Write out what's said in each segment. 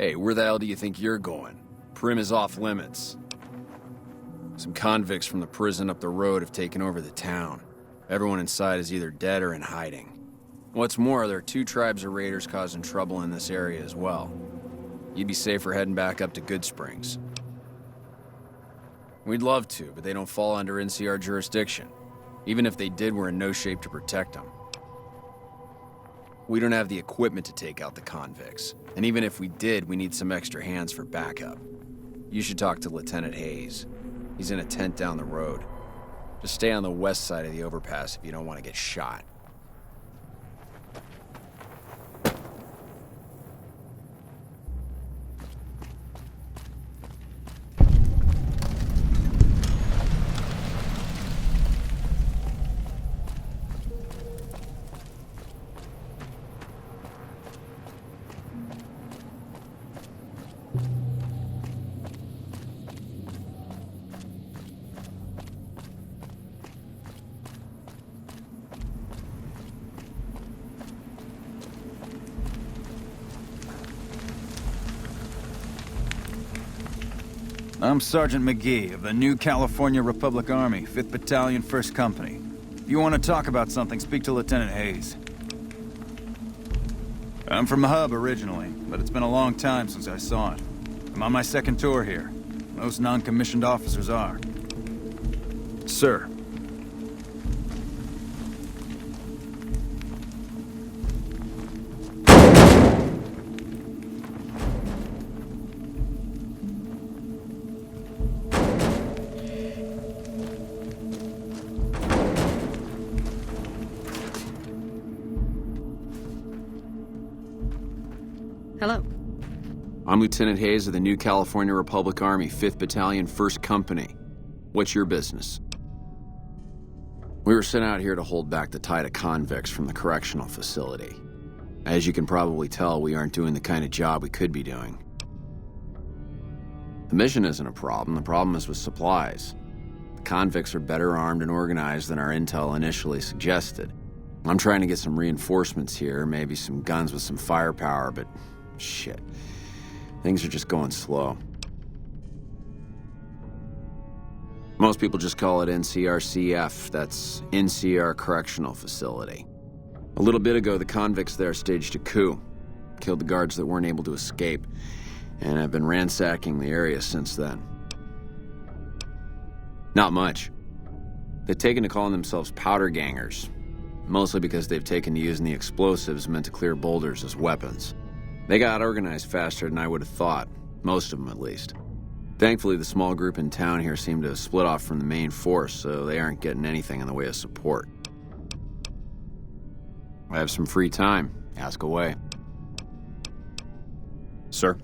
Hey, where the hell do you think you're going? Primm is off limits. Some convicts from the prison up the road have taken over the town. Everyone inside is either dead or in hiding. What's more, there are 2 tribes of raiders causing trouble in this area as well. You'd be safer heading back up to Good Springs. We'd love to, but they don't fall under NCR jurisdiction. Even if they did, we're in no shape to protect them. We don't have the equipment to take out the convicts. And even if we did, we need some extra hands for backup. You should talk to Lieutenant Hayes. He's in a tent down the road. Just stay on the west side of the overpass if you don't want to get shot. I'm Sergeant McGee of the New California Republic Army, 5th Battalion, 1st Company. If you want to talk about something, speak to Lieutenant Hayes. I'm from the hub originally, but it's been a long time since I saw it. I'm on my 2nd tour here. Most non-commissioned officers are. Sir. Hello. I'm Lieutenant Hayes of the New California Republic Army, 5th Battalion, 1st Company. What's your business? We were sent out here to hold back the tide of convicts from the correctional facility. As you can probably tell, we aren't doing the kind of job we could be doing. The mission isn't a problem. The problem is with supplies. The convicts are better armed and organized than our intel initially suggested. I'm trying to get some reinforcements here, maybe some guns with some firepower, but shit. Things are just going slow. Most people just call it NCRCF. That's NCR Correctional Facility. A little bit ago, the convicts there staged a coup. Killed the guards that weren't able to escape. And I've been ransacking the area since then. Not much. They've taken to calling themselves powder gangers. Mostly because they've taken to using the explosives meant to clear boulders as weapons. They got organized faster than I would have thought, most of them at least. Thankfully, the small group in town here seem to have split off from the main force, so they aren't getting anything in the way of support. I have some free time. Ask away. Sir?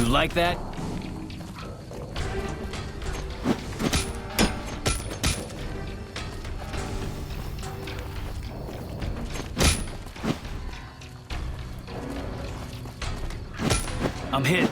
Like that? I'm hit.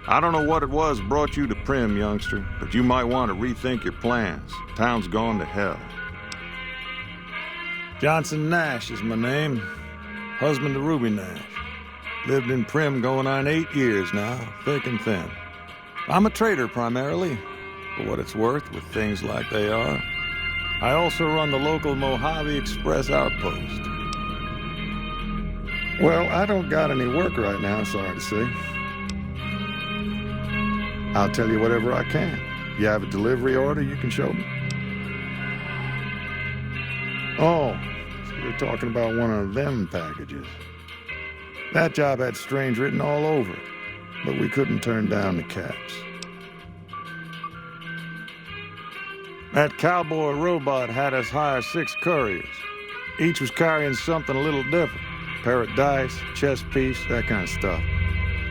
I don't know what it was brought you to Primm, youngster, but you might want to rethink your plans. Town's gone to hell. Johnson Nash is my name. Husband to Ruby Nash. Lived in Primm going on 8 years now, thick and thin. I'm a trader primarily, for what it's worth with things like they are. I also run the local Mojave Express outpost. Well, I don't got any work right now, sorry to say. I'll tell you whatever I can. You have a delivery order you can show me? Oh, so you're talking about one of them packages. That job had strange written all over it, but we couldn't turn down the caps. That cowboy robot had us hire 6 couriers. Each was carrying something a little different. Pair of dice, chess piece, that kind of stuff.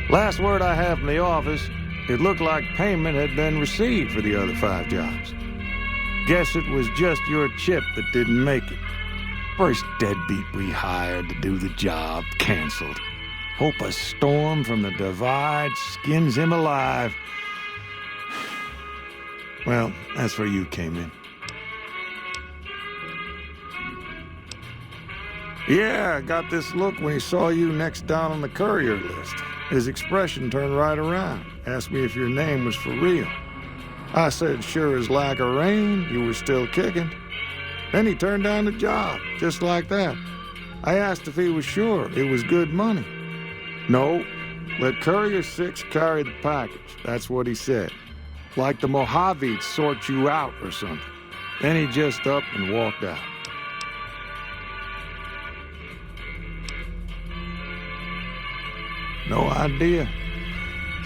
Last word I have from the office, it looked like payment had been received for the other 5 jobs. Guess it was just your chip that didn't make it. First deadbeat we hired to do the job canceled. Hope a storm from the divide skins him alive. Well, that's where you came in. Yeah, I got this look when he saw you next down on the courier list. His expression turned right around, asked me if your name was for real. I said, sure as like a rain, you were still kicking. Then he turned down the job, just like that. I asked if he was sure it was good money. No, let Courier 6 carry the package, that's what he said. Like the Mojave'd sort you out or something. Then he just up and walked out. No idea.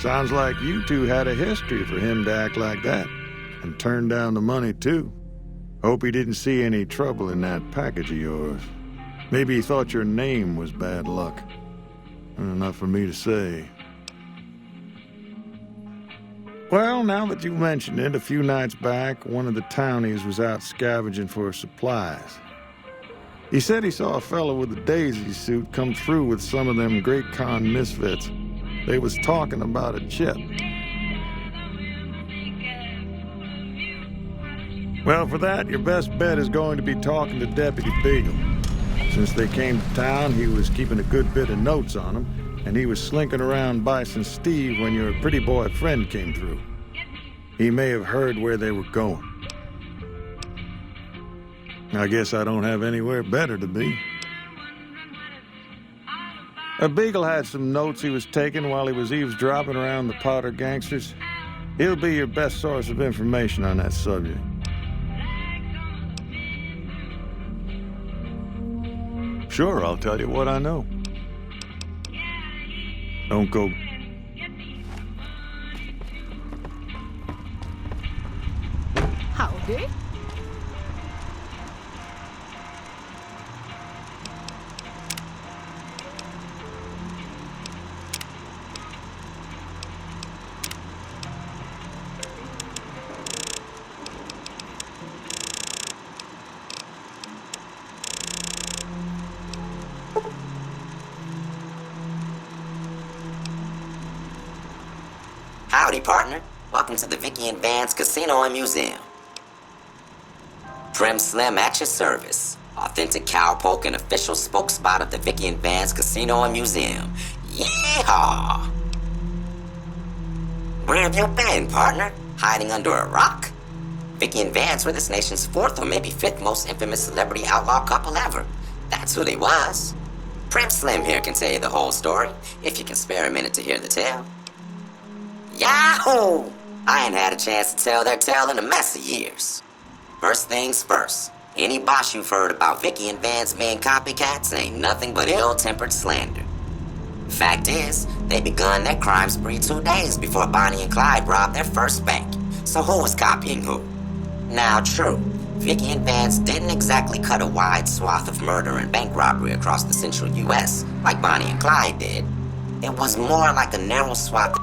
Sounds like you two had a history for him to act like that. And turn down the money, too. Hope he didn't see any trouble in that package of yours. Maybe he thought your name was bad luck. Not for me to say. Well, now that you mentioned it, a few nights back, one of the townies was out scavenging for supplies. He said he saw a fellow with a daisy suit come through with some of them Great Con misfits. They was talking about a chip. Well, for that, your best bet is going to be talking to Deputy Beagle. Since they came to town, he was keeping a good bit of notes on them, and he was slinking around Bison Steve when your pretty boy friend came through. He may have heard where they were going. I guess I don't have anywhere better to be. Beagle had some notes he was taking while he was eavesdropping around the Powder gangsters. He'll be your best source of information on that subject. Sure, I'll tell you what I know. Don't go... Howdy. Howdy, partner. Welcome to the Vicky and Vance Casino and Museum. Primm Slim at your service. Authentic cowpoke and official spokesspot of the Vicky and Vance Casino and Museum. Yeehaw! Where have you been, partner? Hiding under a rock? Vicky and Vance were this nation's fourth or maybe fifth most infamous celebrity outlaw couple ever. That's who they was. Primm Slim here can tell you the whole story, if you can spare a minute to hear the tale. Yahoo! I ain't had a chance to tell their tale in a mess of years. First things first, any bosh you've heard about Vicky and Vance being copycats ain't nothing but ill-tempered slander. Fact is, they begun their crime spree 2 days before Bonnie and Clyde robbed their first bank. So who was copying who? Now true, Vicky and Vance didn't exactly cut a wide swath of murder and bank robbery across the central US like Bonnie and Clyde did. It was more like a narrow swath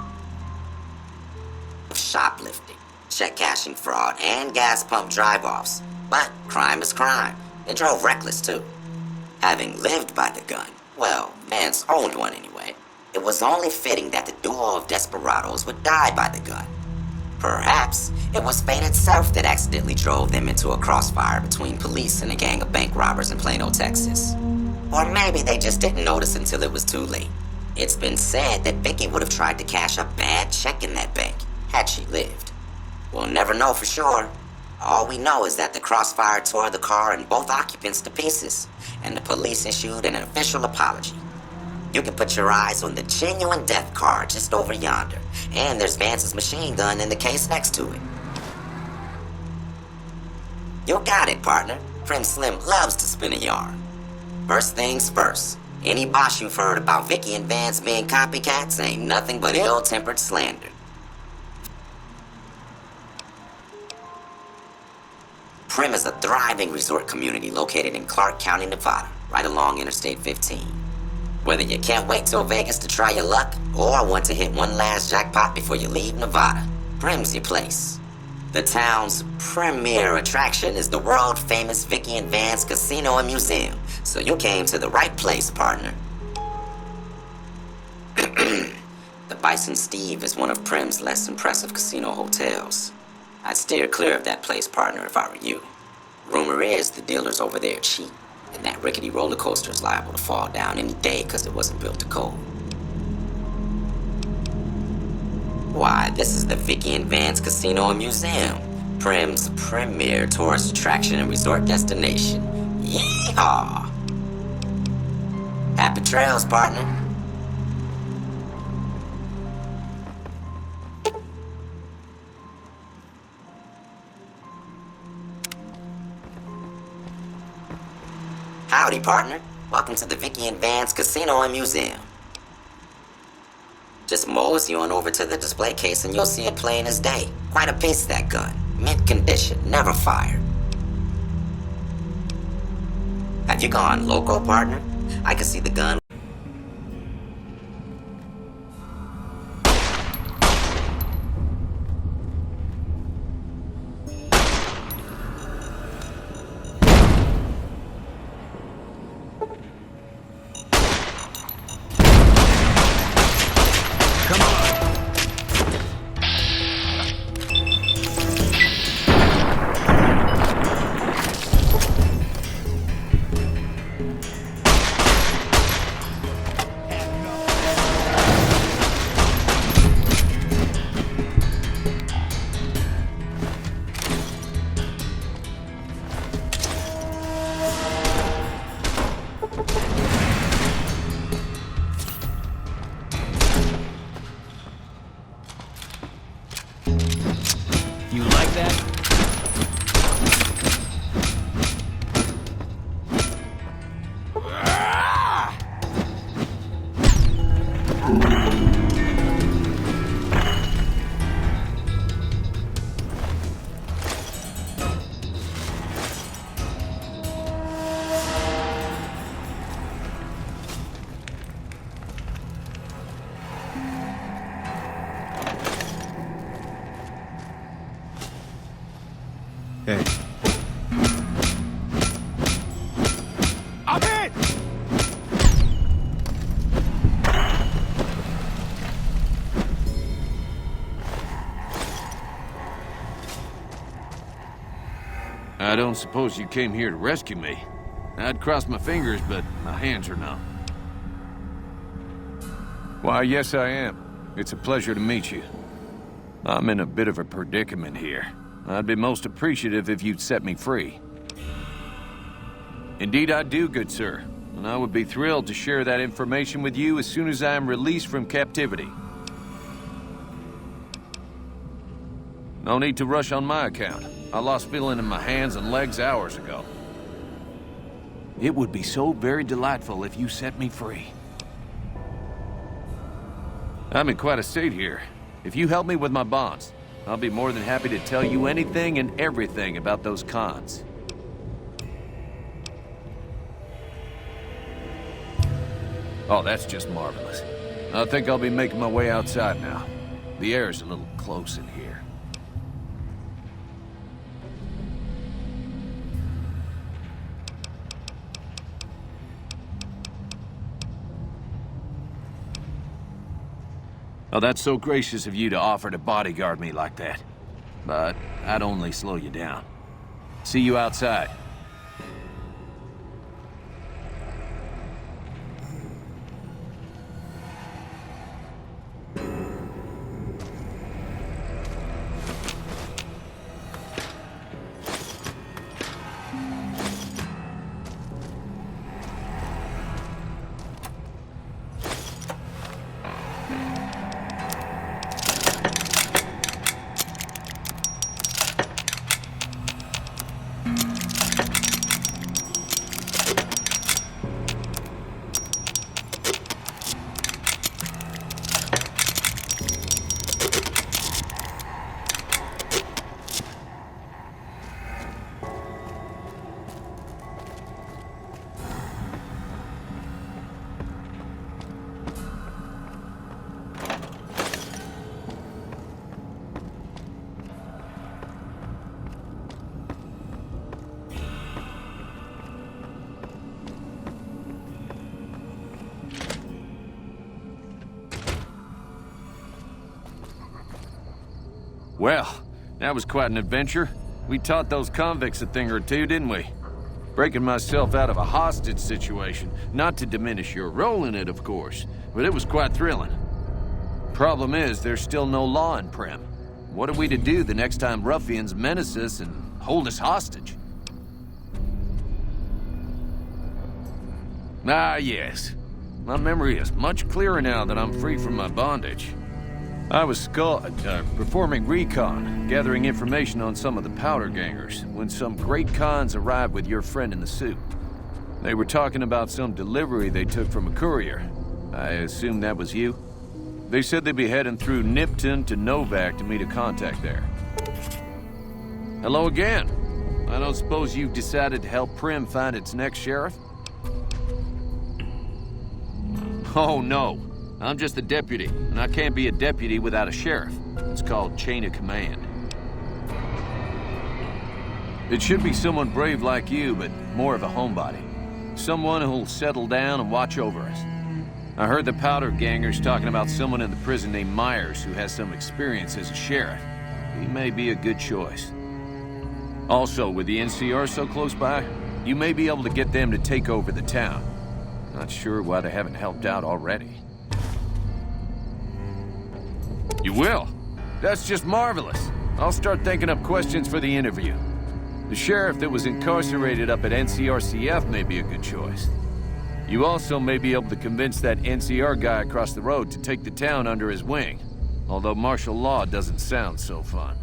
of shoplifting, check cashing fraud, and gas pump drive-offs. But crime is crime. They drove reckless too. Having lived by the gun, well, Vance owned one anyway, it was only fitting that the duo of desperados would die by the gun. Perhaps it was fate itself that accidentally drove them into a crossfire between police and a gang of bank robbers in Plano, Texas. Or maybe they just didn't notice until it was too late. It's been said that Vicky would have tried to cash a bad check in that bank had she lived. We'll never know for sure. All we know is that the crossfire tore the car and both occupants to pieces, and the police issued an official apology. You can put your eyes on the genuine death car just over yonder, and there's Vance's machine gun in the case next to it. You got it, partner. Primm Slim loves to spin a yarn. First things first, any bosh you've heard about Vicky and Vance being copycats ain't nothing but ill-tempered slander. Primm is a thriving resort community located in Clark County, Nevada, right along Interstate 15. Whether you can't wait till Vegas to try your luck, or want to hit one last jackpot before you leave Nevada, Primm's your place. The town's premier attraction is the world-famous Vicky and Vance Casino and Museum, so you came to the right place, partner. The Bison Steve is one of Primm's less impressive casino hotels. I'd steer clear of that place, partner, if I were you. Rumor is the dealers over there cheat, and that rickety roller coaster is liable to fall down any day because it wasn't built to code. Why, this is the Vicky and Vance Casino and Museum, Primm's premier tourist attraction and resort destination. Yeehaw! Happy trails, partner. Howdy, partner. Welcome to the Vicky and Vance Casino and Museum. Just mosey on over to the display case and you'll see it plain as day. Quite a piece, that gun. Mint condition, never fired. Have you gone loco, partner? I can see the gun. You like that? Hey. I'm hit! I don't suppose you came here to rescue me. I'd cross my fingers, but my hands are numb. Why, yes I am. It's a pleasure to meet you. I'm in a bit of a predicament here. I'd be most appreciative if you'd set me free. Indeed I do, good sir. And I would be thrilled to share that information with you as soon as I am released from captivity. No need to rush on my account. I lost feeling in my hands and legs hours ago. It would be so very delightful if you set me free. I'm in quite a state here. If you help me with my bonds, I'll be more than happy to tell you anything and everything about those cons. Oh, that's just marvelous. I think I'll be making my way outside now. The air's a little close in here. Oh, that's so gracious of you to offer to bodyguard me like that. But I'd only slow you down. See you outside. Well, that was quite an adventure. We taught those convicts a thing or two, didn't we? Breaking myself out of a hostage situation. Not to diminish your role in it, of course, but it was quite thrilling. Problem is, there's still no law in Primm. What are we to do the next time ruffians menace us and hold us hostage? Ah, yes. My memory is much clearer now that I'm free from my bondage. I was performing recon, gathering information on some of the powder gangers, when some great cons arrived with your friend in the suit. They were talking about some delivery they took from a courier. I assume that was you? They said they'd be heading through Nipton to Novak to meet a contact there. Hello again. I don't suppose you've decided to help Primm find its next sheriff? Oh, no. I'm just a deputy, and I can't be a deputy without a sheriff. It's called chain of command. It should be someone brave like you, but more of a homebody. Someone who'll settle down and watch over us. I heard the powder gangers talking about someone in the prison named Myers who has some experience as a sheriff. He may be a good choice. Also, with the NCR so close by, you may be able to get them to take over the town. Not sure why they haven't helped out already. You will? That's just marvelous. I'll start thinking up questions for the interview. The sheriff that was incarcerated up at NCRCF may be a good choice. You also may be able to convince that NCR guy across the road to take the town under his wing, although martial law doesn't sound so fun.